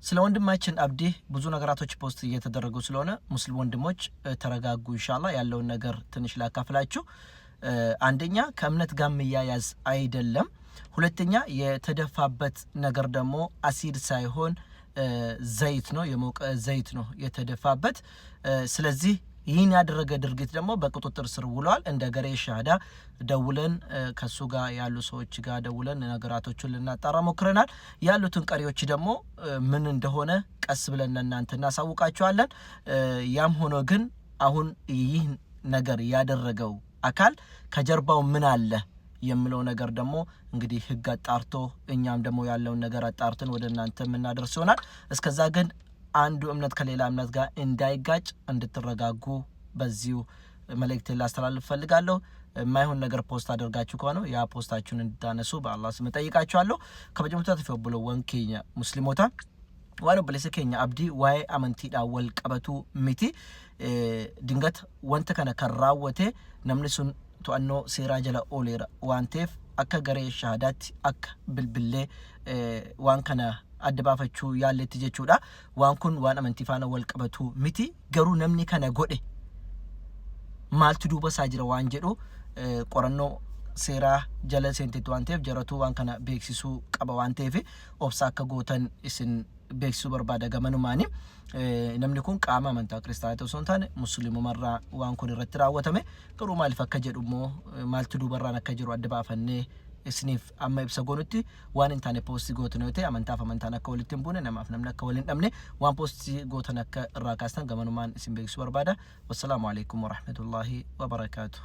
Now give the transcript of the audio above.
ስለ ወንድማችን አብዲ ብዙ ነገራቶች ፖስት እየተደረጉ ስለሆነ ሙስሊም ወንድሞች ተረጋጉ ኢንሻአላህ ያለውን ነገር ትንሽ ላካፍላችሁ አንደኛ ከእምነት ጋር መያያዝ አይደለም ሁለተኛ የተደፋበት ነገር ደግሞ አሲድ ሳይሆን ዘይት ነው የሞቀ ዘይት ነው የተደፋበት ስለዚህ ይህን ያደረገ ድርጊት ደግሞ በቁጥጥር ስር ውሏል እንደ ገሬ ሻሃዳ ደውለን ከሱ ጋር ያሉ ሰዎች ጋር ደውለን ነገራቶቹን ልናጣራ ሞክረናል ያሉትን ቀሪዎች ደግሞ ምን እንደሆነ ቀስ ብለን እናንተ እናሳውቃችኋለን ያም ሆኖ ግን አሁን ይህ ነገር ያደረገው አካል ከጀርባው ምን አለ የሚለው ነገር ደግሞ እንግዲህ ህግ አጣርቶ እኛም ደግሞ ያለውን ነገር አጣርተን ወደ እናንተ እናደርስ ይሆናል እስከዛ ግን አንዱ እምነት ከሌላ እምነት ጋር እንዳይጋጭ እንድትረጋጉ በዚሁ መልእክት ላስተላልፍ ፈልጋለሁ ማይሆን ነገር ፖስት አድርጋችሁ ከሆነ ያ ፖስታችሁን እንድታነሱ በአላህ ስም ጠይቃችኋለሁ ከመጀመሪያው ተፈብሎ ወንኬኛ ሙስሊሞታ ዋን በለሰከኛ አብዲ ዋይ አመንቲዳ ወልቀበቱ ሚቲ ድንገት ወንተ ከነ ከራወቴ ነምንሱን ቶአኖ ሴራ ጀላ ኦሌራ ዋንቴፍ አከ ገሬ ሻሃዳት አከ ብልብሌ ዋን ከነ አደባፈቹ ያለት ጀቹዳ ዋንኩን ዋን አመንቲፋና ወልቀበቱ ሚቲ ገሩ ነምኒ ከነ ጎዴ ማልቱ ዱባ ሳጅራ ዋንጀዶ ቆረኖ ሴራ ጀለ ሴንቲቱ ዋንቴፍ ጀረቱ ዋን ከነ ቤክሲሱ ቀባ ዋንቴፍ ኦብሳ ከጎተን እስን ቤክሱ በርባዳ ገመኑ ማኒ namni kun qaama amantaa kiristaanaa ta'uu sontaan musliimumarraa waan kun irratti raawwatame garuu maaliif akka jedhumo maaltu dubarraan akka jiru adda baafannee isniif amma ibsa goonutti waan hin taane poostii gootan yoo ta'e amantaaf amantaan akka walitti hin buune namaaf namni akka waliin dhabne waan poostii gootan akka irraa kaastan gamanumaan isin beeksisuu barbaada wassalaamu alaykum wa rahmatullahi wa barakaatuh